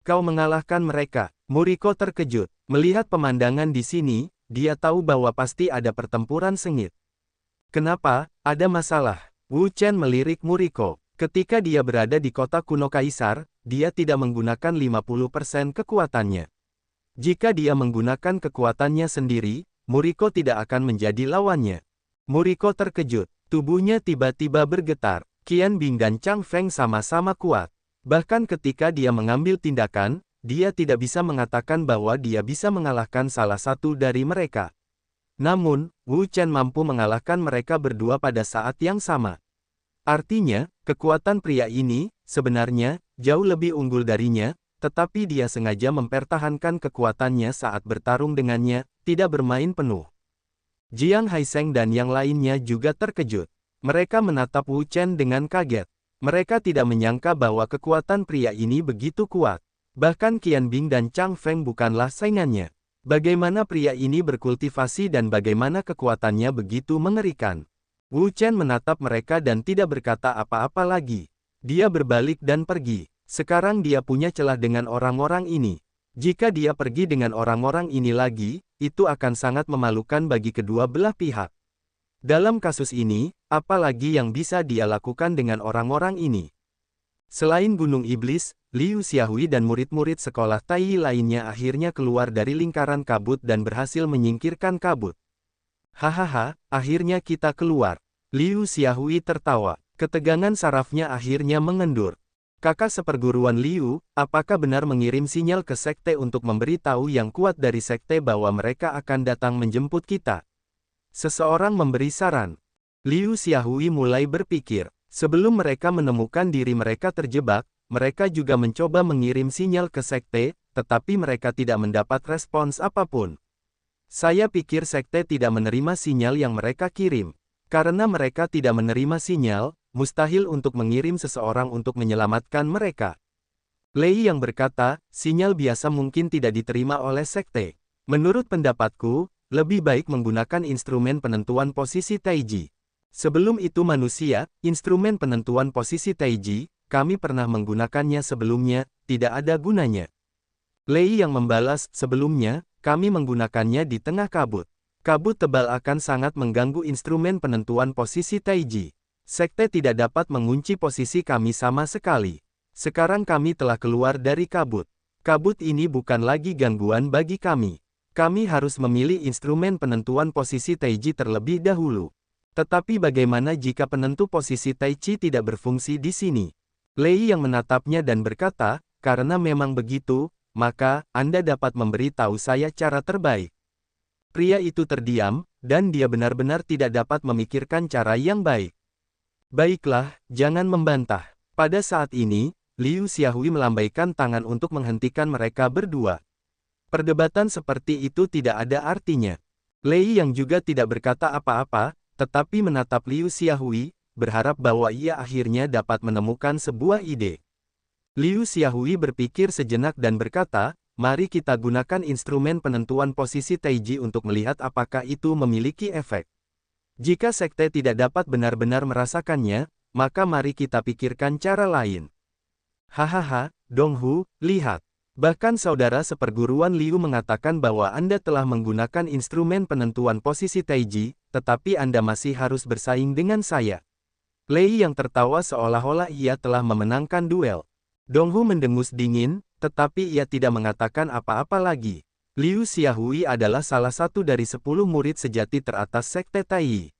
Kau mengalahkan mereka. Muriko terkejut. Melihat pemandangan di sini, dia tahu bahwa pasti ada pertempuran sengit. Kenapa? Ada masalah. Wu Chen melirik Muriko. Ketika dia berada di kota kuno Kaisar, dia tidak menggunakan 50% kekuatannya. Jika dia menggunakan kekuatannya sendiri, Muriko tidak akan menjadi lawannya. Muriko terkejut. Tubuhnya tiba-tiba bergetar. Qian Bing dan Chang Feng sama-sama kuat. Bahkan ketika dia mengambil tindakan, dia tidak bisa mengatakan bahwa dia bisa mengalahkan salah satu dari mereka. Namun, Wu Chen mampu mengalahkan mereka berdua pada saat yang sama. Artinya, kekuatan pria ini, sebenarnya, jauh lebih unggul darinya, tetapi dia sengaja mempertahankan kekuatannya saat bertarung dengannya, tidak bermain penuh. Jiang Haiseng dan yang lainnya juga terkejut. Mereka menatap Wu Chen dengan kaget. Mereka tidak menyangka bahwa kekuatan pria ini begitu kuat. Bahkan Qian Bing dan Chang Feng bukanlah saingannya. Bagaimana pria ini berkultivasi dan bagaimana kekuatannya begitu mengerikan. Wu Chen menatap mereka dan tidak berkata apa-apa lagi. Dia berbalik dan pergi. Sekarang dia punya celah dengan orang-orang ini. Jika dia pergi dengan orang-orang ini lagi, itu akan sangat memalukan bagi kedua belah pihak. Dalam kasus ini, apa lagi yang bisa dia lakukan dengan orang-orang ini? Selain Gunung Iblis, Liu Xiaohui dan murid-murid sekolah Tai lainnya akhirnya keluar dari lingkaran kabut dan berhasil menyingkirkan kabut. Hahaha, akhirnya kita keluar. Liu Xiaohui tertawa. Ketegangan sarafnya akhirnya mengendur. Kakak seperguruan Liu, apakah benar mengirim sinyal ke sekte untuk memberitahu yang kuat dari sekte bahwa mereka akan datang menjemput kita? Seseorang memberi saran. Liu Xiaohui mulai berpikir. Sebelum mereka menemukan diri mereka terjebak, mereka juga mencoba mengirim sinyal ke sekte, tetapi mereka tidak mendapat respons apapun. Saya pikir sekte tidak menerima sinyal yang mereka kirim. Karena mereka tidak menerima sinyal, mustahil untuk mengirim seseorang untuk menyelamatkan mereka. Lei yang berkata, sinyal biasa mungkin tidak diterima oleh sekte. Menurut pendapatku, lebih baik menggunakan instrumen penentuan posisi Taiji. Sebelum itu manusia, instrumen penentuan posisi Taiji, kami pernah menggunakannya sebelumnya, tidak ada gunanya. Lei yang membalas, sebelumnya, kami menggunakannya di tengah kabut. Kabut tebal akan sangat mengganggu instrumen penentuan posisi Taiji. Sekte tidak dapat mengunci posisi kami sama sekali. Sekarang kami telah keluar dari kabut. Kabut ini bukan lagi gangguan bagi kami. Kami harus memilih instrumen penentuan posisi Taiji terlebih dahulu. Tetapi bagaimana jika penentu posisi Taiji tidak berfungsi di sini? Lei yang menatapnya dan berkata, karena memang begitu, maka, Anda dapat memberi tahu saya cara terbaik. Pria itu terdiam, dan dia benar-benar tidak dapat memikirkan cara yang baik. Baiklah, jangan membantah. Pada saat ini, Liu Xiaohui melambaikan tangan untuk menghentikan mereka berdua. Perdebatan seperti itu tidak ada artinya. Lei yang juga tidak berkata apa-apa, tetapi menatap Liu Xiaohui, berharap bahwa ia akhirnya dapat menemukan sebuah ide. Liu Xiaohui berpikir sejenak dan berkata, mari kita gunakan instrumen penentuan posisi Taiji untuk melihat apakah itu memiliki efek. Jika sekte tidak dapat benar-benar merasakannya, maka mari kita pikirkan cara lain. Hahaha, Donghu, lihat. Bahkan saudara seperguruan Liu mengatakan bahwa Anda telah menggunakan instrumen penentuan posisi Taiji, tetapi Anda masih harus bersaing dengan saya. Lei yang tertawa seolah-olah ia telah memenangkan duel. Donghu mendengus dingin, tetapi ia tidak mengatakan apa-apa lagi. Liu Xiaohui adalah salah satu dari 10 murid sejati teratas sekte Tai.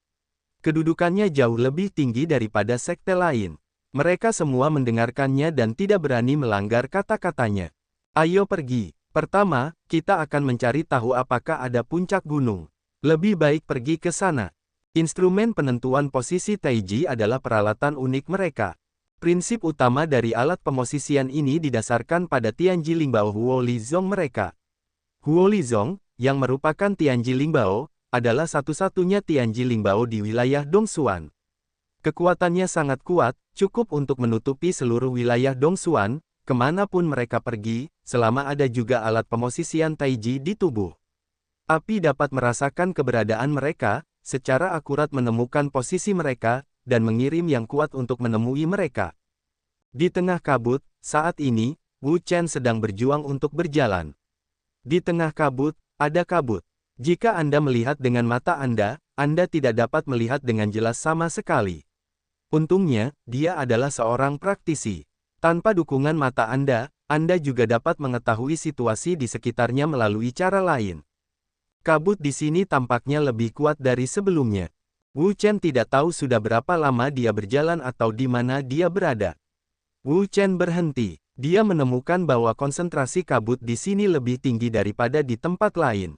Kedudukannya jauh lebih tinggi daripada sekte lain. Mereka semua mendengarkannya dan tidak berani melanggar kata-katanya. Ayo pergi. Pertama, kita akan mencari tahu apakah ada puncak gunung. Lebih baik pergi ke sana. Instrumen penentuan posisi Taiji adalah peralatan unik mereka. Prinsip utama dari alat pemosisian ini didasarkan pada Tianji Lingbao Huo Lizong mereka. Huo Lizong, yang merupakan Tianji Lingbao, adalah satu-satunya Tianji Lingbao di wilayah Dongsuan. Kekuatannya sangat kuat, cukup untuk menutupi seluruh wilayah Dongsuan, kemanapun mereka pergi, selama ada juga alat pemosisian Taiji di tubuh. Api dapat merasakan keberadaan mereka, secara akurat menemukan posisi mereka, dan mengirim yang kuat untuk menemui mereka. Di tengah kabut, saat ini, Wu Chen sedang berjuang untuk berjalan. Di tengah kabut, ada kabut. Jika Anda melihat dengan mata Anda tidak dapat melihat dengan jelas sama sekali. Untungnya, dia adalah seorang praktisi. Tanpa dukungan mata Anda juga dapat mengetahui situasi di sekitarnya melalui cara lain. Kabut di sini tampaknya lebih kuat dari sebelumnya. Wu Chen tidak tahu sudah berapa lama dia berjalan atau di mana dia berada. Wu Chen berhenti. Dia menemukan bahwa konsentrasi kabut di sini lebih tinggi daripada di tempat lain.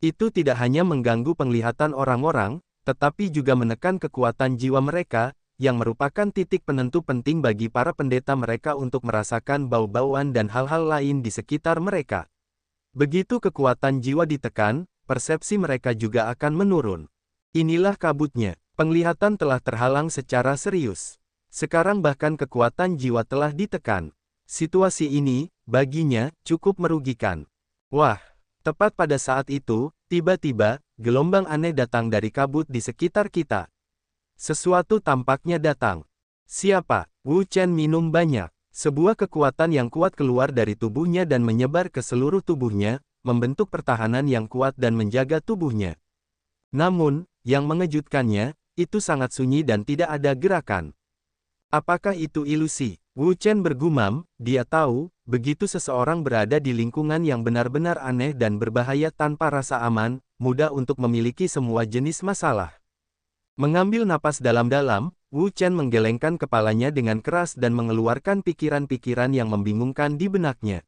Itu tidak hanya mengganggu penglihatan orang-orang, tetapi juga menekan kekuatan jiwa mereka, yang merupakan titik penentu penting bagi para pendeta mereka untuk merasakan bau-bauan dan hal-hal lain di sekitar mereka. Begitu kekuatan jiwa ditekan, persepsi mereka juga akan menurun. Inilah kabutnya. Penglihatan telah terhalang secara serius. Sekarang bahkan kekuatan jiwa telah ditekan. Situasi ini, baginya, cukup merugikan. Wah, tepat pada saat itu, tiba-tiba, gelombang aneh datang dari kabut di sekitar kita. Sesuatu tampaknya datang. Siapa? Wu Chen minum banyak. Sebuah kekuatan yang kuat keluar dari tubuhnya dan menyebar ke seluruh tubuhnya, membentuk pertahanan yang kuat dan menjaga tubuhnya. Namun, yang mengejutkannya, itu sangat sunyi dan tidak ada gerakan. Apakah itu ilusi? Wu Chen bergumam, dia tahu, begitu seseorang berada di lingkungan yang benar-benar aneh dan berbahaya tanpa rasa aman, mudah untuk memiliki semua jenis masalah. Mengambil napas dalam-dalam, Wu Chen menggelengkan kepalanya dengan keras dan mengeluarkan pikiran-pikiran yang membingungkan di benaknya.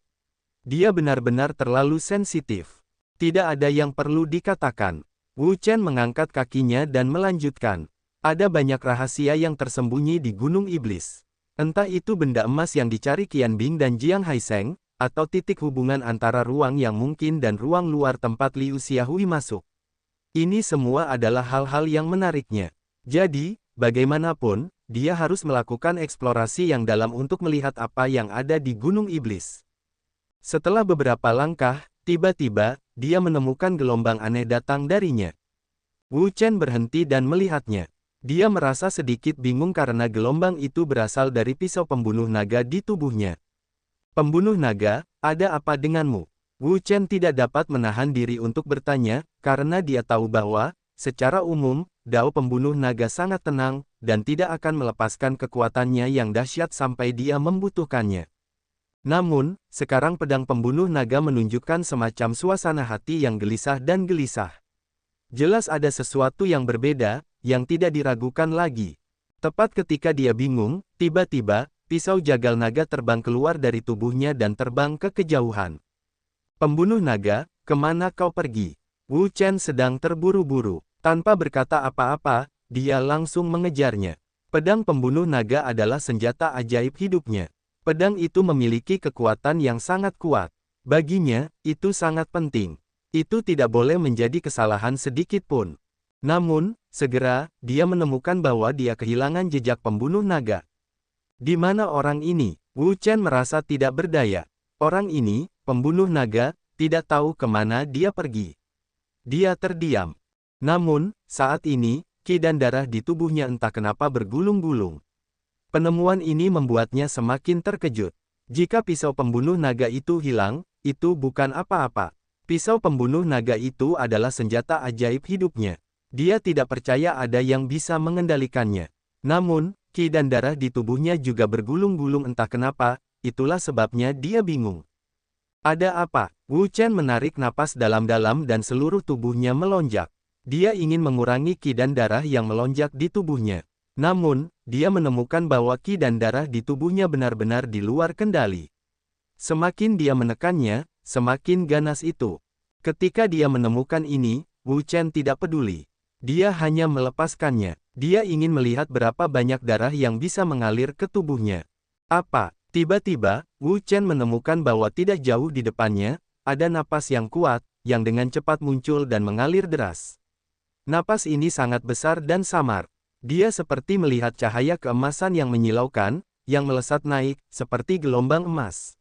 Dia benar-benar terlalu sensitif. Tidak ada yang perlu dikatakan. Wu Chen mengangkat kakinya dan melanjutkan. Ada banyak rahasia yang tersembunyi di Gunung Iblis. Entah itu benda emas yang dicari Qian Bing dan Jiang Haisheng, atau titik hubungan antara ruang yang mungkin dan ruang luar tempat Liu Xiaohui masuk. Ini semua adalah hal-hal yang menariknya. Jadi, bagaimanapun, dia harus melakukan eksplorasi yang dalam untuk melihat apa yang ada di Gunung Iblis. Setelah beberapa langkah, tiba-tiba, dia menemukan gelombang aneh datang darinya. Wu Chen berhenti dan melihatnya. Dia merasa sedikit bingung karena gelombang itu berasal dari pisau pembunuh naga di tubuhnya. Pembunuh naga, ada apa denganmu? Wu Chen tidak dapat menahan diri untuk bertanya, karena dia tahu bahwa, secara umum, Dao pembunuh naga sangat tenang, dan tidak akan melepaskan kekuatannya yang dahsyat sampai dia membutuhkannya. Namun, sekarang pedang pembunuh naga menunjukkan semacam suasana hati yang gelisah dan gelisah. Jelas ada sesuatu yang berbeda, yang tidak diragukan lagi. Tepat ketika dia bingung, tiba-tiba, pisau jagal naga terbang keluar dari tubuhnya dan terbang ke kejauhan. Pembunuh naga, kemana kau pergi? Wu Chen sedang terburu-buru. Tanpa berkata apa-apa, dia langsung mengejarnya. Pedang pembunuh naga adalah senjata ajaib hidupnya. Pedang itu memiliki kekuatan yang sangat kuat. Baginya, itu sangat penting. Itu tidak boleh menjadi kesalahan sedikit pun. Namun, segera, dia menemukan bahwa dia kehilangan jejak pembunuh naga. Di mana orang ini? Wu Chen merasa tidak berdaya. Orang ini, pembunuh naga, tidak tahu kemana dia pergi. Dia terdiam. Namun, saat ini, ki dan darah di tubuhnya entah kenapa bergulung-gulung. Penemuan ini membuatnya semakin terkejut. Jika pisau pembunuh naga itu hilang, itu bukan apa-apa. Pisau pembunuh naga itu adalah senjata ajaib hidupnya. Dia tidak percaya ada yang bisa mengendalikannya. Namun, ki dan darah di tubuhnya juga bergulung-gulung entah kenapa, itulah sebabnya dia bingung. Ada apa? Wu Chen menarik napas dalam-dalam dan seluruh tubuhnya melonjak. Dia ingin mengurangi ki dan darah yang melonjak di tubuhnya. Namun, dia menemukan bahwa ki dan darah di tubuhnya benar-benar di luar kendali. Semakin dia menekannya, semakin ganas itu. Ketika dia menemukan ini, Wu Chen tidak peduli. Dia hanya melepaskannya. Dia ingin melihat berapa banyak darah yang bisa mengalir ke tubuhnya. Apa? Tiba-tiba, Wu Chen menemukan bahwa tidak jauh di depannya, ada napas yang kuat, yang dengan cepat muncul dan mengalir deras. Napas ini sangat besar dan samar. Dia seperti melihat cahaya keemasan yang menyilaukan, yang melesat naik, seperti gelombang emas.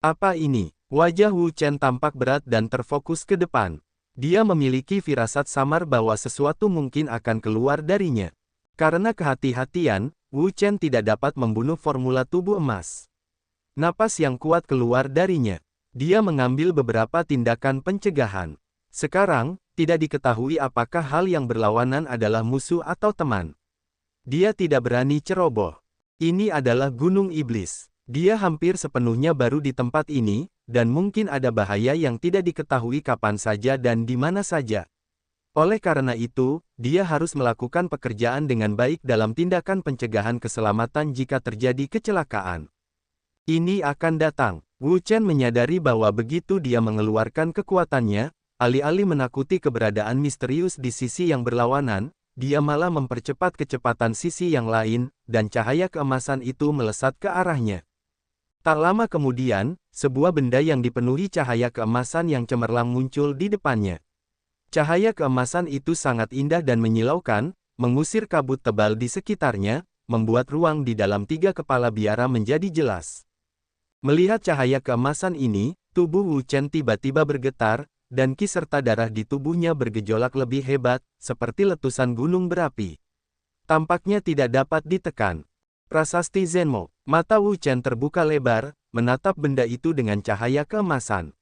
Apa ini? Wajah Wu Chen tampak berat dan terfokus ke depan. Dia memiliki firasat samar bahwa sesuatu mungkin akan keluar darinya. Karena kehati-hatian, Wu Chen tidak dapat membunuh formula tubuh emas. Napas yang kuat keluar darinya. Dia mengambil beberapa tindakan pencegahan. Sekarang, tidak diketahui apakah hal yang berlawanan adalah musuh atau teman. Dia tidak berani ceroboh. Ini adalah Gunung Iblis. Dia hampir sepenuhnya baru di tempat ini, dan mungkin ada bahaya yang tidak diketahui kapan saja dan di mana saja. Oleh karena itu, dia harus melakukan pekerjaan dengan baik dalam tindakan pencegahan keselamatan jika terjadi kecelakaan. Ini akan datang. Wu Chen menyadari bahwa begitu dia mengeluarkan kekuatannya, alih-alih menakuti keberadaan misterius di sisi yang berlawanan, dia malah mempercepat kecepatan sisi yang lain, dan cahaya keemasan itu melesat ke arahnya. Tak lama kemudian, sebuah benda yang dipenuhi cahaya keemasan yang cemerlang muncul di depannya. Cahaya keemasan itu sangat indah dan menyilaukan, mengusir kabut tebal di sekitarnya, membuat ruang di dalam tiga kepala biara menjadi jelas. Melihat cahaya keemasan ini, tubuh Wu Chen tiba-tiba bergetar, dan ki serta darah di tubuhnya bergejolak lebih hebat, seperti letusan gunung berapi. Tampaknya tidak dapat ditekan. Prasasti Zenmo. Mata Wu Chen terbuka lebar, menatap benda itu dengan cahaya keemasan.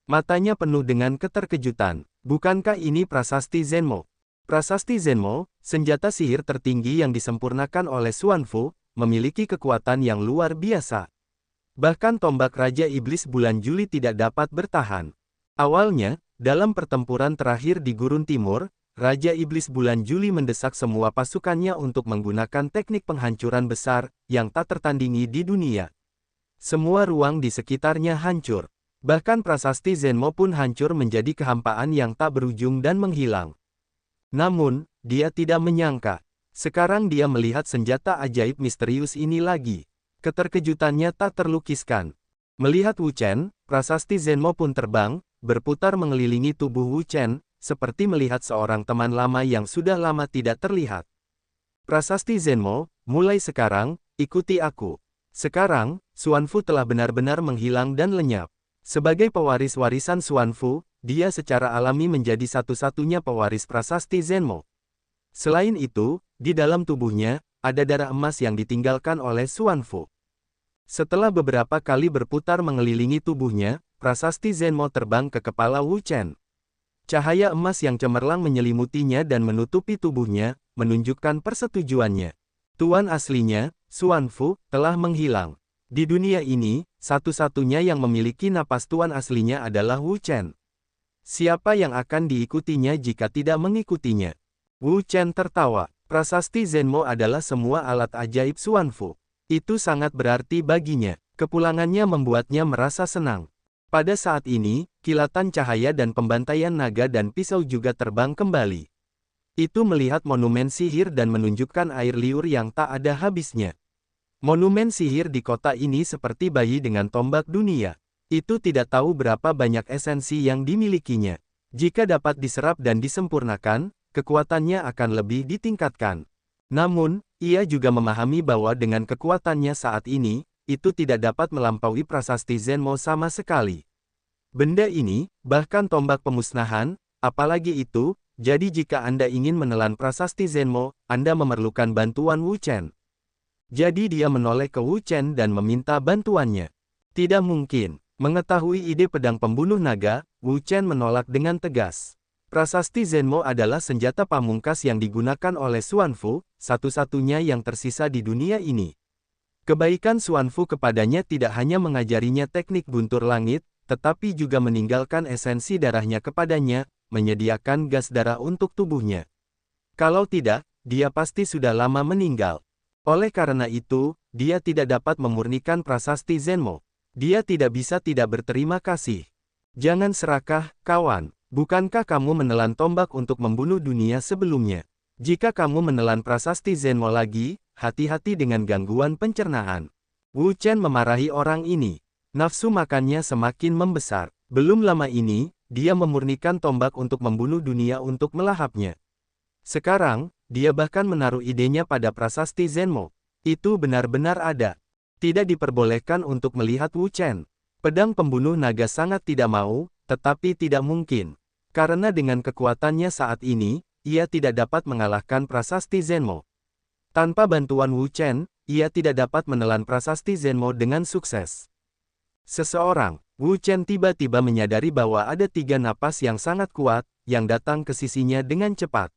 Matanya penuh dengan keterkejutan. Bukankah ini prasasti Zenmo? Prasasti Zenmo, senjata sihir tertinggi yang disempurnakan oleh Xuanfu, memiliki kekuatan yang luar biasa. Bahkan tombak Raja Iblis bulan Juli tidak dapat bertahan. Awalnya, dalam pertempuran terakhir di Gurun Timur, Raja Iblis bulan Juli mendesak semua pasukannya untuk menggunakan teknik penghancuran besar, yang tak tertandingi di dunia. Semua ruang di sekitarnya hancur. Bahkan prasasti Zenmo pun hancur menjadi kehampaan yang tak berujung dan menghilang. Namun, dia tidak menyangka. Sekarang dia melihat senjata ajaib misterius ini lagi. Keterkejutannya tak terlukiskan. Melihat Wu Chen, prasasti Zenmo pun terbang, berputar mengelilingi tubuh Wu Chen, seperti melihat seorang teman lama yang sudah lama tidak terlihat. Prasasti Zenmo, mulai sekarang, ikuti aku. Sekarang, Xuanfu telah benar-benar menghilang dan lenyap. Sebagai pewaris warisan Xuanfu, dia secara alami menjadi satu-satunya pewaris prasasti Zenmo. Selain itu, di dalam tubuhnya, ada darah emas yang ditinggalkan oleh Xuanfu. Setelah beberapa kali berputar mengelilingi tubuhnya, prasasti Zenmo terbang ke kepala Wu Chen. Cahaya emas yang cemerlang menyelimutinya dan menutupi tubuhnya, menunjukkan persetujuannya. Tuan aslinya, Xuanfu, telah menghilang. Di dunia ini, satu-satunya yang memiliki napas tuan aslinya adalah Wu Chen. Siapa yang akan diikutinya jika tidak mengikutinya? Wu Chen tertawa. Prasasti Zenmo adalah semua alat ajaib Xuanfu. Itu sangat berarti baginya. Kepulangannya membuatnya merasa senang. Pada saat ini, kilatan cahaya dan pembantaian naga dan pisau juga terbang kembali. Itu melihat monumen sihir dan menunjukkan air liur yang tak ada habisnya. Monumen sihir di kota ini seperti bayi dengan tombak dunia. Itu tidak tahu berapa banyak esensi yang dimilikinya. Jika dapat diserap dan disempurnakan, kekuatannya akan lebih ditingkatkan. Namun, ia juga memahami bahwa dengan kekuatannya saat ini, itu tidak dapat melampaui prasasti Zenmo sama sekali. Benda ini, bahkan tombak pemusnahan, apalagi itu, jadi jika Anda ingin menelan prasasti Zenmo, Anda memerlukan bantuan Wu Chen. Jadi dia menoleh ke Wu Chen dan meminta bantuannya. Tidak mungkin. Mengetahui ide pedang pembunuh naga, Wu Chen menolak dengan tegas. Prasasti Zenmo adalah senjata pamungkas yang digunakan oleh Xuanfu, satu-satunya yang tersisa di dunia ini. Kebaikan Xuanfu kepadanya tidak hanya mengajarinya teknik guntur langit, tetapi juga meninggalkan esensi darahnya kepadanya, menyediakan gas darah untuk tubuhnya. Kalau tidak, dia pasti sudah lama meninggal. Oleh karena itu, dia tidak dapat memurnikan prasasti Zenmo. Dia tidak bisa tidak berterima kasih. Jangan serakah, kawan. Bukankah kamu menelan tombak untuk membunuh dunia sebelumnya? Jika kamu menelan prasasti Zenmo lagi, hati-hati dengan gangguan pencernaan. Wu Chen memarahi orang ini. Nafsu makannya semakin membesar. Belum lama ini, dia memurnikan tombak untuk membunuh dunia untuk melahapnya. Sekarang, dia bahkan menaruh idenya pada prasasti Zenmo. Itu benar-benar ada. Tidak diperbolehkan untuk melihat Wu Chen. Pedang pembunuh naga sangat tidak mau, tetapi tidak mungkin. Karena dengan kekuatannya saat ini, ia tidak dapat mengalahkan prasasti Zenmo. Tanpa bantuan Wu Chen, ia tidak dapat menelan prasasti Zenmo dengan sukses. Seseorang, Wu Chen tiba-tiba menyadari bahwa ada 3 napas yang sangat kuat, yang datang ke sisinya dengan cepat.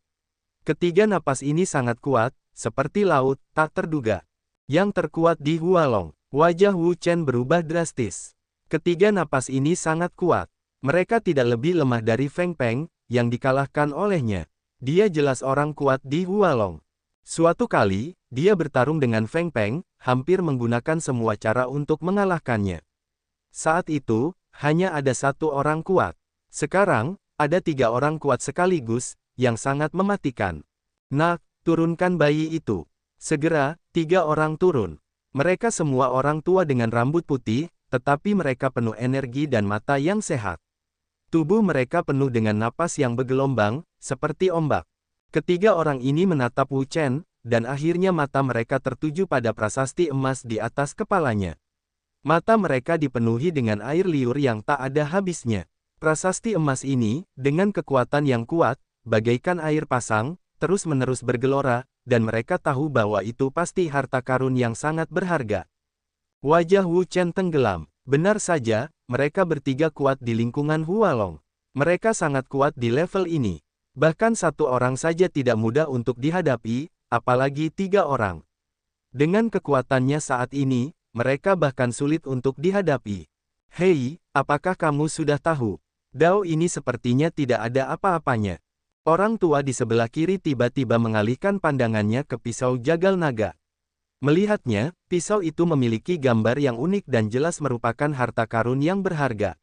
Ketiga napas ini sangat kuat, seperti laut, tak terduga. Yang terkuat di Hualong. Wajah Wu Chen berubah drastis. Ketiga napas ini sangat kuat. Mereka tidak lebih lemah dari Feng Peng, yang dikalahkan olehnya. Dia jelas orang kuat di Hualong. Suatu kali, dia bertarung dengan Feng Peng, hampir menggunakan semua cara untuk mengalahkannya. Saat itu, hanya ada 1 orang kuat. Sekarang, ada 3 orang kuat sekaligus, yang sangat mematikan. Nak, turunkan bayi itu. Segera, 3 orang turun. Mereka semua orang tua dengan rambut putih, tetapi mereka penuh energi dan mata yang sehat. Tubuh mereka penuh dengan napas yang bergelombang, seperti ombak. Ketiga orang ini menatap Wu Chen, dan akhirnya mata mereka tertuju pada prasasti emas di atas kepalanya. Mata mereka dipenuhi dengan air liur yang tak ada habisnya. Prasasti emas ini, dengan kekuatan yang kuat, bagaikan air pasang, terus-menerus bergelora, dan mereka tahu bahwa itu pasti harta karun yang sangat berharga. Wajah Wu Chen tenggelam. Benar saja, mereka bertiga kuat di lingkungan Hualong. Mereka sangat kuat di level ini. Bahkan 1 orang saja tidak mudah untuk dihadapi, apalagi 3 orang. Dengan kekuatannya saat ini, mereka bahkan sulit untuk dihadapi. Hei, apakah kamu sudah tahu? Dao ini sepertinya tidak ada apa-apanya. Orang tua di sebelah kiri tiba-tiba mengalihkan pandangannya ke pisau jagal naga. Melihatnya, pisau itu memiliki gambar yang unik dan jelas merupakan harta karun yang berharga.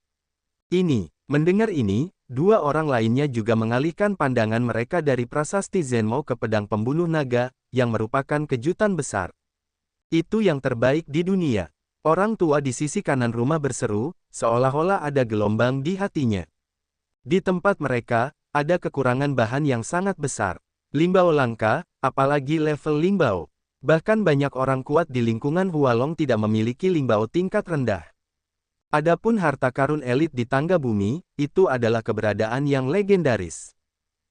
Mendengar ini, 2 orang lainnya juga mengalihkan pandangan mereka dari prasasti Zenmo ke pedang pembunuh naga, yang merupakan kejutan besar. Itu yang terbaik di dunia. Orang tua di sisi kanan rumah berseru, seolah-olah ada gelombang di hatinya. Di tempat mereka, ada kekurangan bahan yang sangat besar. Limbao langka, apalagi level limbao. Bahkan banyak orang kuat di lingkungan Hualong tidak memiliki limbao tingkat rendah. Adapun harta karun elit di tangga bumi, itu adalah keberadaan yang legendaris.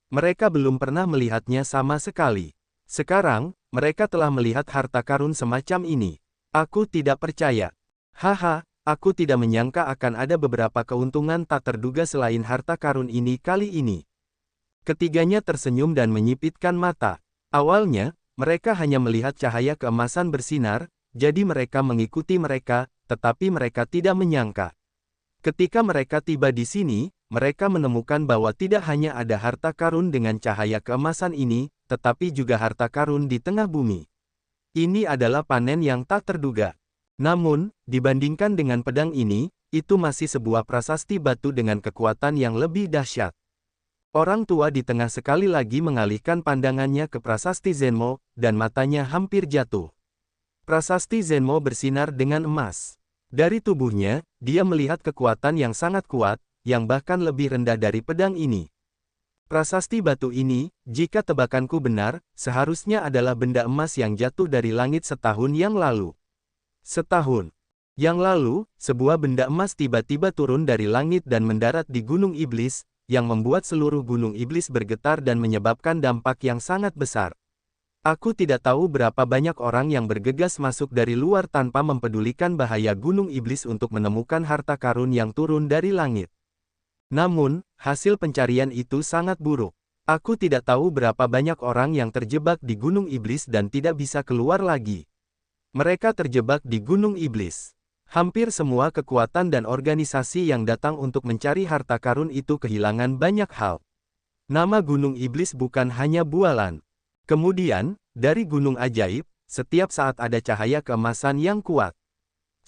Mereka belum pernah melihatnya sama sekali. Sekarang, mereka telah melihat harta karun semacam ini. Aku tidak percaya. Haha, aku tidak menyangka akan ada beberapa keuntungan tak terduga selain harta karun ini kali ini. Ketiganya tersenyum dan menyipitkan mata. Awalnya, mereka hanya melihat cahaya keemasan bersinar, jadi mereka mengikuti mereka, tetapi mereka tidak menyangka. Ketika mereka tiba di sini, mereka menemukan bahwa tidak hanya ada harta karun dengan cahaya keemasan ini, tetapi juga harta karun di tengah bumi. Ini adalah panen yang tak terduga. Namun, dibandingkan dengan pedang ini, itu masih sebuah prasasti batu dengan kekuatan yang lebih dahsyat. Orang tua di tengah sekali lagi mengalihkan pandangannya ke prasasti Zenmo, dan matanya hampir jatuh. Prasasti Zenmo bersinar dengan emas. Dari tubuhnya, dia melihat kekuatan yang sangat kuat, yang bahkan lebih rendah dari pedang ini. Prasasti batu ini, jika tebakanku benar, seharusnya adalah benda emas yang jatuh dari langit setahun yang lalu. Setahun yang lalu, sebuah benda emas tiba-tiba turun dari langit dan mendarat di Gunung Iblis, yang membuat seluruh Gunung Iblis bergetar dan menyebabkan dampak yang sangat besar. Aku tidak tahu berapa banyak orang yang bergegas masuk dari luar tanpa mempedulikan bahaya Gunung Iblis untuk menemukan harta karun yang turun dari langit. Namun, hasil pencarian itu sangat buruk. Aku tidak tahu berapa banyak orang yang terjebak di Gunung Iblis dan tidak bisa keluar lagi. Mereka terjebak di Gunung Iblis. Hampir semua kekuatan dan organisasi yang datang untuk mencari harta karun itu kehilangan banyak hal. Nama Gunung Iblis bukan hanya bualan. Kemudian, dari Gunung Ajaib, setiap saat ada cahaya keemasan yang kuat.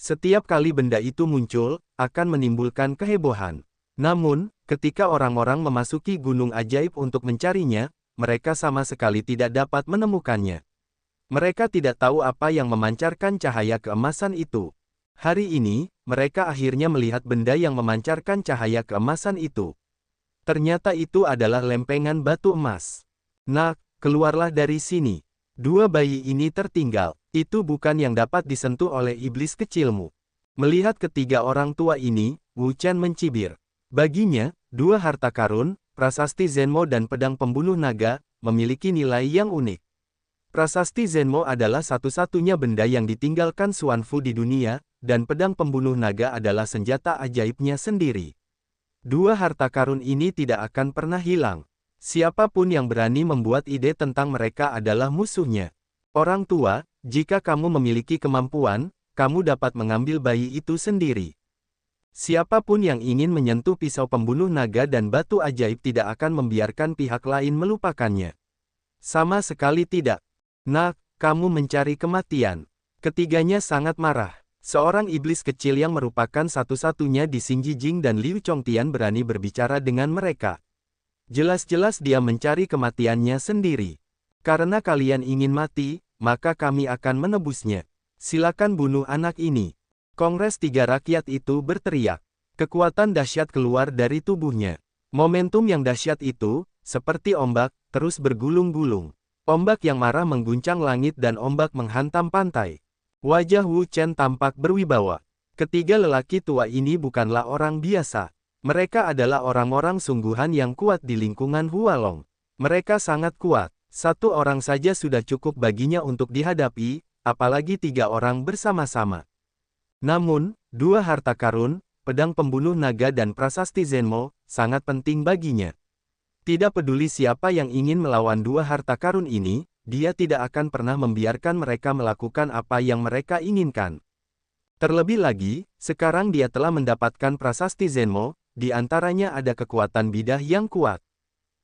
Setiap kali benda itu muncul, akan menimbulkan kehebohan. Namun, ketika orang-orang memasuki Gunung Ajaib untuk mencarinya, mereka sama sekali tidak dapat menemukannya. Mereka tidak tahu apa yang memancarkan cahaya keemasan itu. Hari ini, mereka akhirnya melihat benda yang memancarkan cahaya keemasan itu. Ternyata itu adalah lempengan batu emas. Nak, keluarlah dari sini. 2 bayi ini tertinggal. Itu bukan yang dapat disentuh oleh iblis kecilmu. Melihat ketiga orang tua ini, Wu Chen mencibir. Baginya, 2 harta karun, prasasti Zenmo dan pedang pembunuh naga, memiliki nilai yang unik. Prasasti Zenmo adalah satu-satunya benda yang ditinggalkan Xuanfu di dunia, dan pedang pembunuh naga adalah senjata ajaibnya sendiri. Dua harta karun ini tidak akan pernah hilang. Siapapun yang berani membuat ide tentang mereka adalah musuhnya. Orang tua, jika kamu memiliki kemampuan, kamu dapat mengambil bayi itu sendiri. Siapapun yang ingin menyentuh pisau pembunuh naga dan batu ajaib tidak akan membiarkan pihak lain melupakannya. Sama sekali tidak. Nak, kamu mencari kematian. Ketiganya sangat marah. Seorang iblis kecil yang merupakan satu-satunya di Xinjijing dan Liu Chongtian berani berbicara dengan mereka. Jelas-jelas dia mencari kematiannya sendiri. Karena kalian ingin mati, maka kami akan menebusnya. Silakan bunuh anak ini. Kongres Tiga Rakyat itu berteriak. Kekuatan dahsyat keluar dari tubuhnya. Momentum yang dahsyat itu, seperti ombak, terus bergulung-gulung. Ombak yang marah mengguncang langit dan ombak menghantam pantai. Wajah Wu Chen tampak berwibawa. Ketiga lelaki tua ini bukanlah orang biasa. Mereka adalah orang-orang sungguhan yang kuat di lingkungan Hualong. Mereka sangat kuat. Satu orang saja sudah cukup baginya untuk dihadapi, apalagi tiga orang bersama-sama. Namun, dua harta karun, pedang pembunuh naga dan prasasti Zenmo, sangat penting baginya. Tidak peduli siapa yang ingin melawan dua harta karun ini, dia tidak akan pernah membiarkan mereka melakukan apa yang mereka inginkan. Terlebih lagi, sekarang dia telah mendapatkan prasasti Zenmo, di antaranya ada kekuatan bidah yang kuat.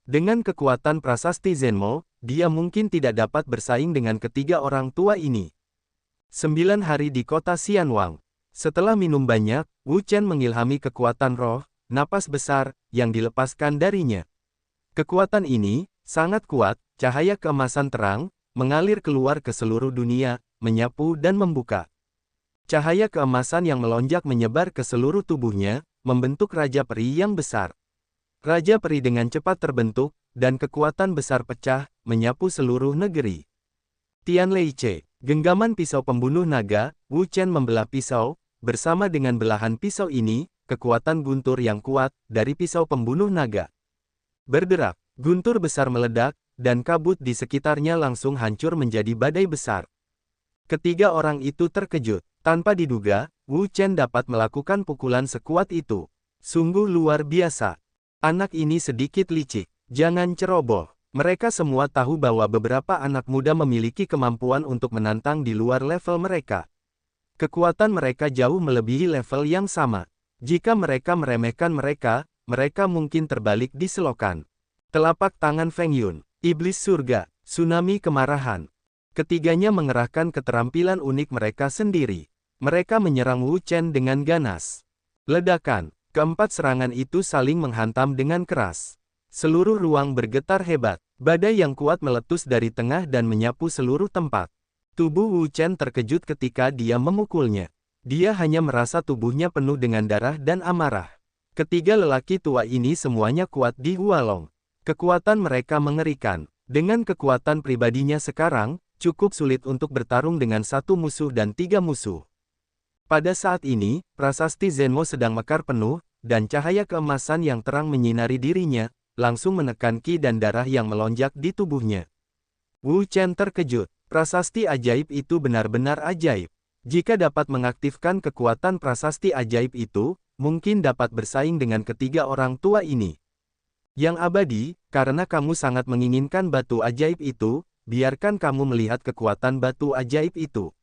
Dengan kekuatan prasasti Zenmo, dia mungkin tidak dapat bersaing dengan ketiga orang tua ini. 9 hari di kota Xianwang. Setelah minum banyak, Wu Chen mengilhami kekuatan roh, napas besar, yang dilepaskan darinya. Kekuatan ini, sangat kuat, cahaya keemasan terang, mengalir keluar ke seluruh dunia, menyapu dan membuka. Cahaya keemasan yang melonjak menyebar ke seluruh tubuhnya, membentuk Raja Peri yang besar. Raja Peri dengan cepat terbentuk, dan kekuatan besar pecah, menyapu seluruh negeri. Tian Leice, genggaman pisau pembunuh naga, Wu Chen membelah pisau, bersama dengan belahan pisau ini, kekuatan guntur yang kuat, dari pisau pembunuh naga. Berderak, guntur besar meledak, dan kabut di sekitarnya langsung hancur menjadi badai besar. Ketiga orang itu terkejut. Tanpa diduga, Wu Chen dapat melakukan pukulan sekuat itu. Sungguh luar biasa. Anak ini sedikit licik. Jangan ceroboh. Mereka semua tahu bahwa beberapa anak muda memiliki kemampuan untuk menantang di luar level mereka. Kekuatan mereka jauh melebihi level yang sama. Jika mereka meremehkan mereka, mereka mungkin terbalik di selokan. Telapak tangan Feng Yun, iblis surga, tsunami kemarahan. Ketiganya mengerahkan keterampilan unik mereka sendiri. Mereka menyerang Wu Chen dengan ganas. Ledakan, keempat serangan itu saling menghantam dengan keras. Seluruh ruang bergetar hebat. Badai yang kuat meletus dari tengah dan menyapu seluruh tempat. Tubuh Wu Chen terkejut ketika dia memukulnya. Dia hanya merasa tubuhnya penuh dengan darah dan amarah. Ketiga lelaki tua ini semuanya kuat di Hualong. Kekuatan mereka mengerikan. Dengan kekuatan pribadinya sekarang, cukup sulit untuk bertarung dengan satu musuh dan tiga musuh. Pada saat ini, prasasti Zenmo sedang mekar penuh, dan cahaya keemasan yang terang menyinari dirinya, langsung menekan ki dan darah yang melonjak di tubuhnya. Wu Chen terkejut. Prasasti ajaib itu benar-benar ajaib. Jika dapat mengaktifkan kekuatan prasasti ajaib itu, mungkin dapat bersaing dengan ketiga orang tua ini. Yang abadi, karena kamu sangat menginginkan batu ajaib itu, biarkan kamu melihat kekuatan batu ajaib itu.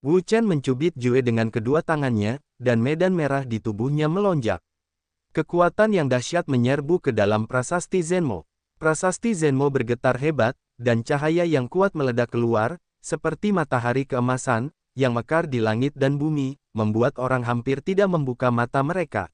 Wu Chen mencubit Jue dengan kedua tangannya, dan medan merah di tubuhnya melonjak. Kekuatan yang dahsyat menyerbu ke dalam prasasti Zenmo. Prasasti Zenmo bergetar hebat, dan cahaya yang kuat meledak keluar, seperti matahari keemasan, yang mekar di langit dan bumi, membuat orang hampir tidak membuka mata mereka.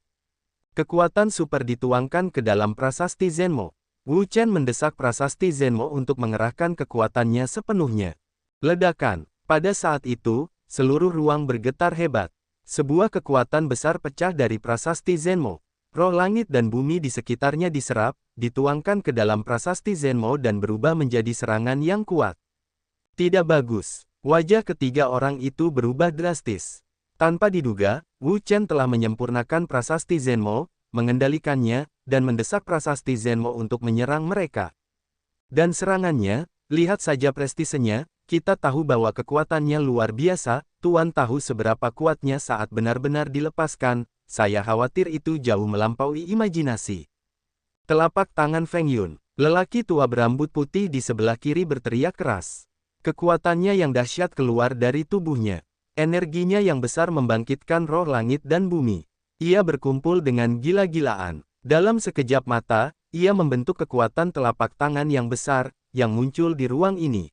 Kekuatan super dituangkan ke dalam prasasti Zenmo. Wu Chen mendesak prasasti Zenmo untuk mengerahkan kekuatannya sepenuhnya. Ledakan. Pada saat itu, seluruh ruang bergetar hebat. Sebuah kekuatan besar pecah dari prasasti Zenmo. Roh langit dan bumi di sekitarnya diserap, dituangkan ke dalam prasasti Zenmo dan berubah menjadi serangan yang kuat. Tidak bagus. Wajah ketiga orang itu berubah drastis. Tanpa diduga, Wu Chen telah menyempurnakan prasasti Zenmo, mengendalikannya, dan mendesak prasasti Zenmo untuk menyerang mereka. Dan serangannya, Lihat saja prestisenya, kita tahu bahwa kekuatannya luar biasa, Tuan tahu seberapa kuatnya saat benar-benar dilepaskan, saya khawatir itu jauh melampaui imajinasi. Telapak tangan Feng Yun, lelaki tua berambut putih di sebelah kiri berteriak keras. Kekuatannya yang dahsyat keluar dari tubuhnya. Energinya yang besar membangkitkan roh langit dan bumi. Ia berkumpul dengan gila-gilaan. Dalam sekejap mata, ia membentuk kekuatan telapak tangan yang besar, yang muncul di ruang ini.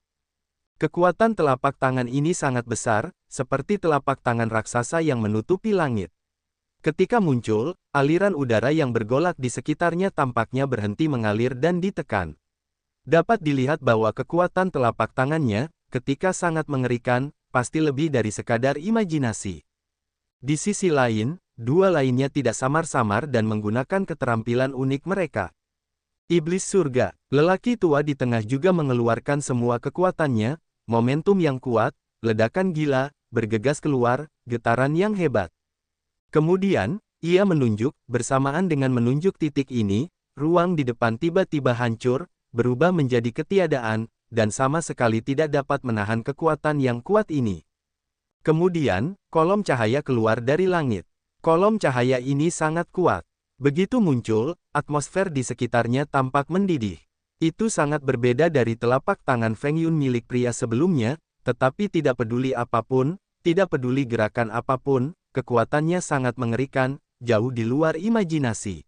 Kekuatan telapak tangan ini sangat besar, seperti telapak tangan raksasa yang menutupi langit. Ketika muncul, aliran udara yang bergolak di sekitarnya tampaknya berhenti mengalir dan ditekan. Dapat dilihat bahwa kekuatan telapak tangannya, ketika sangat mengerikan, pasti lebih dari sekadar imajinasi. Di sisi lain, dua lainnya tidak samar-samar dan menggunakan keterampilan unik mereka. Iblis surga, lelaki tua di tengah juga mengeluarkan semua kekuatannya, momentum yang kuat, ledakan gila, bergegas keluar, getaran yang hebat. Kemudian, ia menunjuk, bersamaan dengan menunjuk titik ini, ruang di depan tiba-tiba hancur, berubah menjadi ketiadaan, dan sama sekali tidak dapat menahan kekuatan yang kuat ini. Kemudian, kolom cahaya keluar dari langit. Kolom cahaya ini sangat kuat. Begitu muncul, atmosfer di sekitarnya tampak mendidih. Itu sangat berbeda dari telapak tangan Feng Yun milik pria sebelumnya, tetapi tidak peduli apapun, tidak peduli gerakan apapun, kekuatannya sangat mengerikan, jauh di luar imajinasi.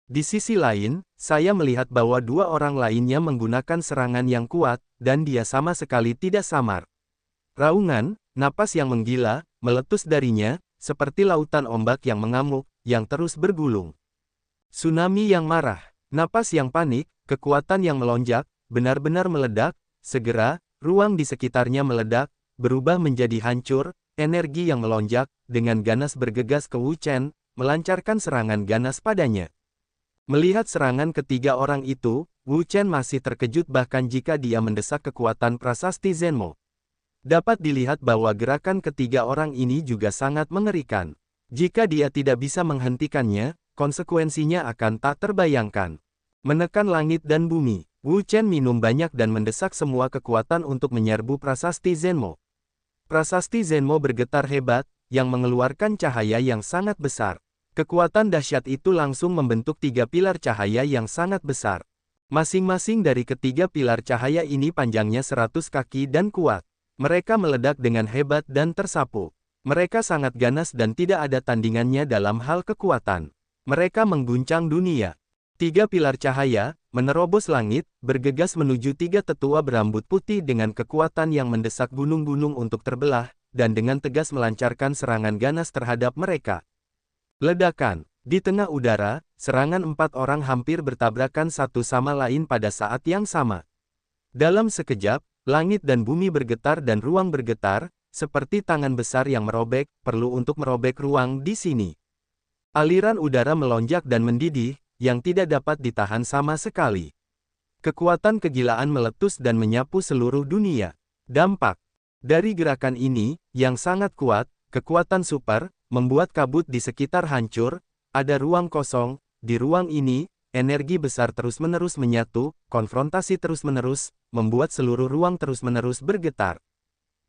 Di sisi lain, saya melihat bahwa dua orang lainnya menggunakan serangan yang kuat, dan dia sama sekali tidak samar. Raungan, napas yang menggila, meletus darinya, seperti lautan ombak yang mengamuk, yang terus bergulung. Tsunami yang marah, napas yang panik, kekuatan yang melonjak, benar-benar meledak, segera, ruang di sekitarnya meledak, berubah menjadi hancur, energi yang melonjak, dengan ganas bergegas ke Wu Chen, melancarkan serangan ganas padanya. Melihat serangan ketiga orang itu, Wu Chen masih terkejut bahkan jika dia mendesak kekuatan prasasti Zenmo. Dapat dilihat bahwa gerakan ketiga orang ini juga sangat mengerikan. Jika dia tidak bisa menghentikannya, konsekuensinya akan tak terbayangkan. Menekan langit dan bumi, Wu Chen minum banyak dan mendesak semua kekuatan untuk menyerbu prasasti Zenmo. Prasasti Zenmo bergetar hebat, yang mengeluarkan cahaya yang sangat besar. Kekuatan dahsyat itu langsung membentuk tiga pilar cahaya yang sangat besar. Masing-masing dari ketiga pilar cahaya ini panjangnya 100 kaki dan kuat. Mereka meledak dengan hebat dan tersapu. Mereka sangat ganas dan tidak ada tandingannya dalam hal kekuatan. Mereka mengguncang dunia. Tiga pilar cahaya, menerobos langit, bergegas menuju tiga tetua berambut putih dengan kekuatan yang mendesak gunung-gunung untuk terbelah, dan dengan tegas melancarkan serangan ganas terhadap mereka. Ledakan. Di tengah udara, serangan empat orang hampir bertabrakan satu sama lain pada saat yang sama. Dalam sekejap, langit dan bumi bergetar dan ruang bergetar, seperti tangan besar yang merobek, perlu untuk merobek ruang di sini. Aliran udara melonjak dan mendidih, yang tidak dapat ditahan sama sekali. Kekuatan kegilaan meletus dan menyapu seluruh dunia. Dampak dari gerakan ini, yang sangat kuat, kekuatan super, membuat kabut di sekitar hancur, ada ruang kosong, di ruang ini, energi besar terus-menerus menyatu, konfrontasi terus-menerus, membuat seluruh ruang terus-menerus bergetar.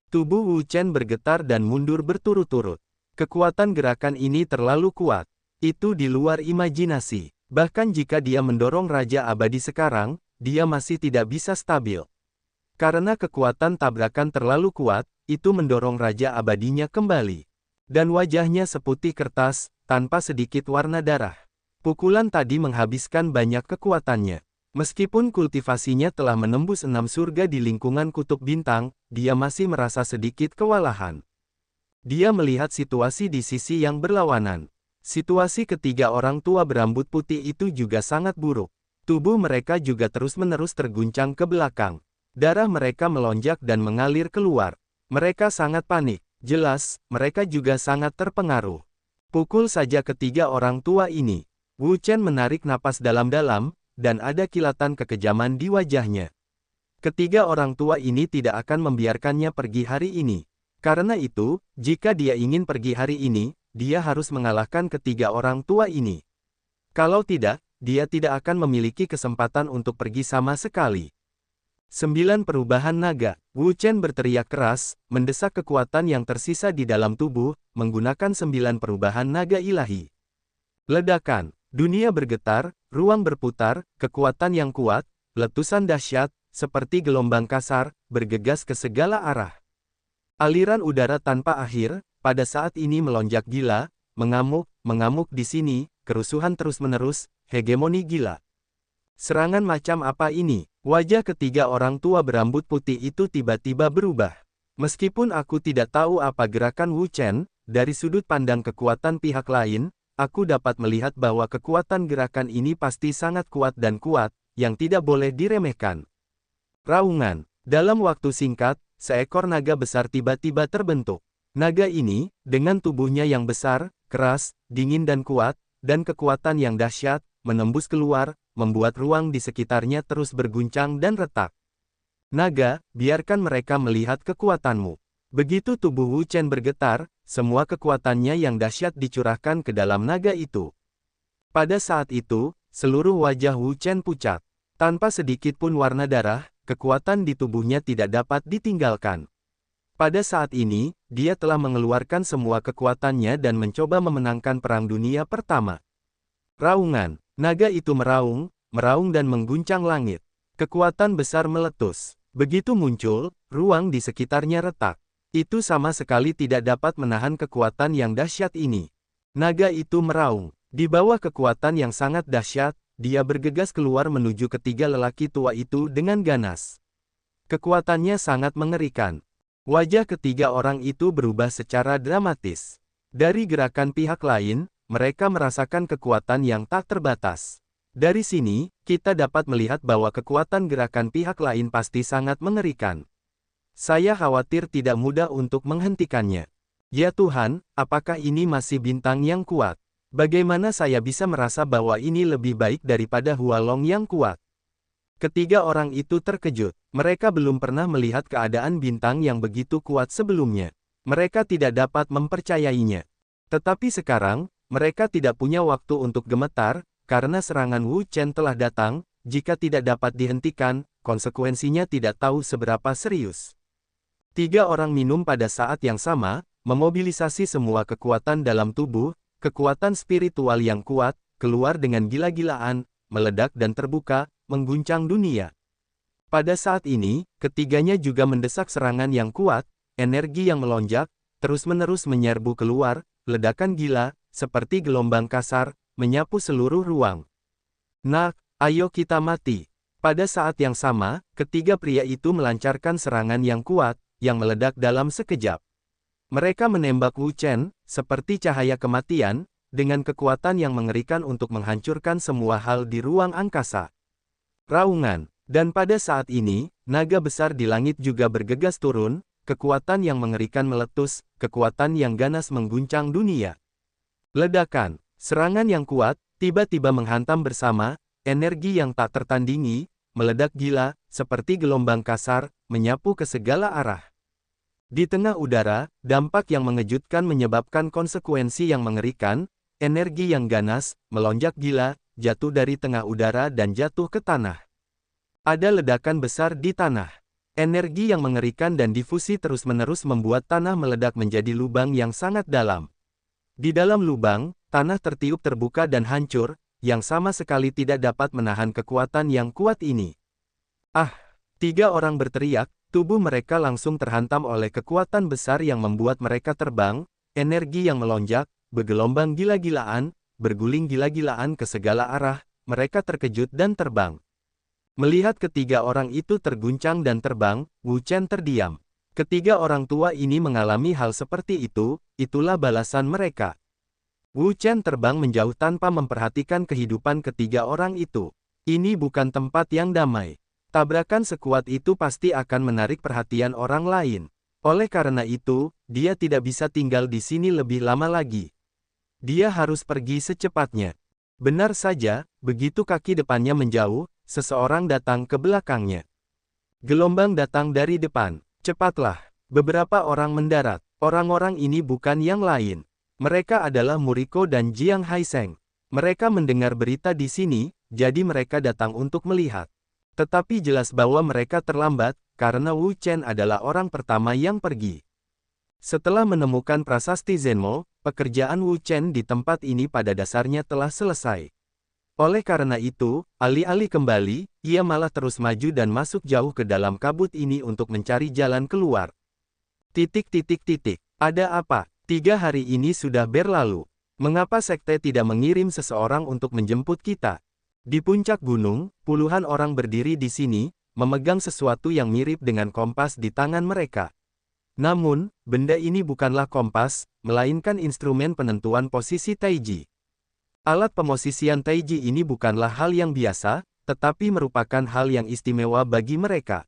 Tubuh Wu Chen bergetar dan mundur berturut-turut. Kekuatan gerakan ini terlalu kuat. Itu di luar imajinasi. Bahkan jika dia mendorong Raja Abadi sekarang, dia masih tidak bisa stabil. Karena kekuatan tabrakan terlalu kuat, itu mendorong Raja Abadinya kembali. Dan wajahnya seputih kertas, tanpa sedikit warna darah. Pukulan tadi menghabiskan banyak kekuatannya. Meskipun kultivasinya telah menembus 6 surga di lingkungan kutub bintang, dia masih merasa sedikit kewalahan. Dia melihat situasi di sisi yang berlawanan. Situasi ketiga orang tua berambut putih itu juga sangat buruk. Tubuh mereka juga terus-menerus terguncang ke belakang. Darah mereka melonjak dan mengalir keluar. Mereka sangat panik. Jelas, mereka juga sangat terpengaruh. Pukul saja ketiga orang tua ini. Wu Chen menarik napas dalam-dalam, dan ada kilatan kekejaman di wajahnya. Ketiga orang tua ini tidak akan membiarkannya pergi hari ini. Karena itu, jika dia ingin pergi hari ini, dia harus mengalahkan ketiga orang tua ini. Kalau tidak, dia tidak akan memiliki kesempatan untuk pergi sama sekali. 9 perubahan naga. Wu Chen berteriak keras, mendesak kekuatan yang tersisa di dalam tubuh, menggunakan 9 perubahan naga ilahi. Ledakan. Dunia bergetar, ruang berputar, kekuatan yang kuat, letusan dahsyat, seperti gelombang kasar, bergegas ke segala arah. Aliran udara tanpa akhir, pada saat ini melonjak gila, mengamuk di sini, kerusuhan terus-menerus, hegemoni gila. Serangan macam apa ini? Wajah ketiga orang tua berambut putih itu tiba-tiba berubah. Meskipun aku tidak tahu apa gerakan Wu Chen, dari sudut pandang kekuatan pihak lain, aku dapat melihat bahwa kekuatan gerakan ini pasti sangat kuat, yang tidak boleh diremehkan. Raungan. Dalam waktu singkat, seekor naga besar tiba-tiba terbentuk. Naga ini, dengan tubuhnya yang besar, keras, dingin dan kuat, dan kekuatan yang dahsyat, menembus keluar, membuat ruang di sekitarnya terus berguncang dan retak. Naga, biarkan mereka melihat kekuatanmu. Begitu tubuh Wu Chen bergetar, semua kekuatannya yang dahsyat dicurahkan ke dalam naga itu. Pada saat itu, seluruh wajah Wu Chen pucat. Tanpa sedikit pun warna darah, kekuatan di tubuhnya tidak dapat ditinggalkan. Pada saat ini, dia telah mengeluarkan semua kekuatannya dan mencoba memenangkan Perang Dunia Pertama. Raungan. Naga itu meraung dan mengguncang langit. Kekuatan besar meletus. Begitu muncul, ruang di sekitarnya retak. Itu sama sekali tidak dapat menahan kekuatan yang dahsyat ini. Naga itu meraung. Di bawah kekuatan yang sangat dahsyat, dia bergegas keluar menuju ketiga lelaki tua itu dengan ganas. Kekuatannya sangat mengerikan. Wajah ketiga orang itu berubah secara dramatis. Dari gerakan pihak lain, mereka merasakan kekuatan yang tak terbatas. Dari sini, kita dapat melihat bahwa kekuatan gerakan pihak lain pasti sangat mengerikan. Saya khawatir tidak mudah untuk menghentikannya. Ya Tuhan, apakah ini masih bintang yang kuat? Bagaimana saya bisa merasa bahwa ini lebih baik daripada Hualong yang kuat? Ketiga orang itu terkejut. Mereka belum pernah melihat keadaan bintang yang begitu kuat sebelumnya. Mereka tidak dapat mempercayainya. Tetapi sekarang, mereka tidak punya waktu untuk gemetar, karena serangan Wu Chen telah datang. Jika tidak dapat dihentikan, konsekuensinya tidak tahu seberapa serius. 3 orang minum pada saat yang sama, memobilisasi semua kekuatan dalam tubuh, kekuatan spiritual yang kuat, keluar dengan gila-gilaan, meledak dan terbuka, mengguncang dunia. Pada saat ini, ketiganya juga mendesak serangan yang kuat, energi yang melonjak, terus-menerus menyerbu keluar, ledakan gila, seperti gelombang kasar, menyapu seluruh ruang. Nah, ayo kita mati. Pada saat yang sama, ketiga pria itu melancarkan serangan yang kuat, yang meledak dalam sekejap. Mereka menembak Wu Chen, seperti cahaya kematian, dengan kekuatan yang mengerikan untuk menghancurkan semua hal di ruang angkasa. Raungan. Dan pada saat ini, naga besar di langit juga bergegas turun, kekuatan yang mengerikan meletus, kekuatan yang ganas mengguncang dunia. Ledakan. Serangan yang kuat, tiba-tiba menghantam bersama, energi yang tak tertandingi, meledak gila, seperti gelombang kasar, menyapu ke segala arah. Di tengah udara, dampak yang mengejutkan menyebabkan konsekuensi yang mengerikan, energi yang ganas, melonjak gila, jatuh dari tengah udara dan jatuh ke tanah. Ada ledakan besar di tanah. Energi yang mengerikan dan difusi terus-menerus membuat tanah meledak menjadi lubang yang sangat dalam. Di dalam lubang, tanah tertiup terbuka dan hancur, yang sama sekali tidak dapat menahan kekuatan yang kuat ini. Ah! 3 orang berteriak, tubuh mereka langsung terhantam oleh kekuatan besar yang membuat mereka terbang, energi yang melonjak, bergelombang gila-gilaan, berguling gila-gilaan ke segala arah, mereka terkejut dan terbang. Melihat ketiga orang itu terguncang dan terbang, Wu Chen terdiam. Ketiga orang tua ini mengalami hal seperti itu, itulah balasan mereka. Wu Chen terbang menjauh tanpa memperhatikan kehidupan ketiga orang itu. Ini bukan tempat yang damai. Tabrakan sekuat itu pasti akan menarik perhatian orang lain. Oleh karena itu, dia tidak bisa tinggal di sini lebih lama lagi. Dia harus pergi secepatnya. Benar saja, begitu kaki depannya menjauh, seseorang datang ke belakangnya. Gelombang datang dari depan. Cepatlah. Beberapa orang mendarat. Orang-orang ini bukan yang lain. Mereka adalah Muriko dan Jiang Haiseng. Mereka mendengar berita di sini, jadi mereka datang untuk melihat. Tetapi jelas bahwa mereka terlambat, karena Wu Chen adalah orang pertama yang pergi. Setelah menemukan prasasti Zenmo, pekerjaan Wu Chen di tempat ini pada dasarnya telah selesai. Oleh karena itu, alih-alih kembali, ia malah terus maju dan masuk jauh ke dalam kabut ini untuk mencari jalan keluar. Ada apa? 3 hari ini sudah berlalu. Mengapa sekte tidak mengirim seseorang untuk menjemput kita? Di puncak gunung, puluhan orang berdiri di sini, memegang sesuatu yang mirip dengan kompas di tangan mereka. Namun, benda ini bukanlah kompas, melainkan instrumen penentuan posisi Taiji. Alat pemosisian Taiji ini bukanlah hal yang biasa, tetapi merupakan hal yang istimewa bagi mereka.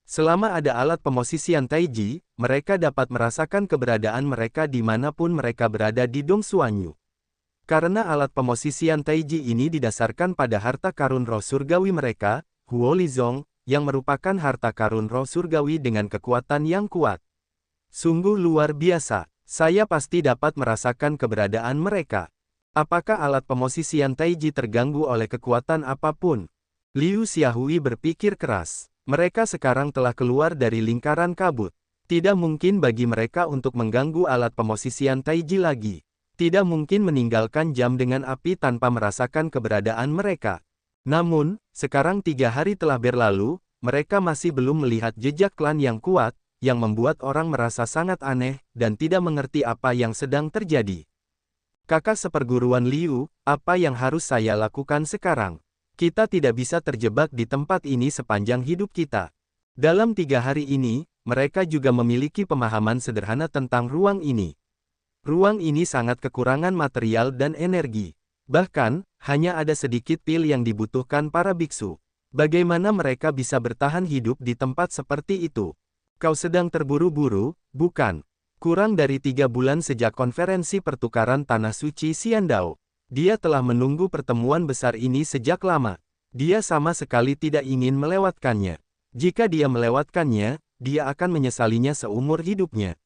Selama ada alat pemosisian Taiji, mereka dapat merasakan keberadaan mereka dimanapun mereka berada di Dongsuanyu. Karena alat pemosisian Taiji ini didasarkan pada harta karun roh surgawi mereka, Huo Lizong, yang merupakan harta karun roh surgawi dengan kekuatan yang kuat. Sungguh luar biasa, saya pasti dapat merasakan keberadaan mereka. Apakah alat pemosisian Taiji terganggu oleh kekuatan apapun? Liu Xiaohui berpikir keras. Mereka sekarang telah keluar dari lingkaran kabut. Tidak mungkin bagi mereka untuk mengganggu alat pemosisian Taiji lagi. Tidak mungkin meninggalkan jam dengan api tanpa merasakan keberadaan mereka. Namun, sekarang 3 hari telah berlalu, mereka masih belum melihat jejak klan yang kuat, yang membuat orang merasa sangat aneh, dan tidak mengerti apa yang sedang terjadi. Kakak seperguruan Liu, apa yang harus saya lakukan sekarang? Kita tidak bisa terjebak di tempat ini sepanjang hidup kita. Dalam 3 hari ini, mereka juga memiliki pemahaman sederhana tentang ruang ini. Ruang ini sangat kekurangan material dan energi. Bahkan, hanya ada sedikit pil yang dibutuhkan para biksu. Bagaimana mereka bisa bertahan hidup di tempat seperti itu? Kau sedang terburu-buru, bukan? Kurang dari 3 bulan sejak konferensi pertukaran tanah suci Xiandao. Dia telah menunggu pertemuan besar ini sejak lama. Dia sama sekali tidak ingin melewatkannya. Jika dia melewatkannya, dia akan menyesalinya seumur hidupnya.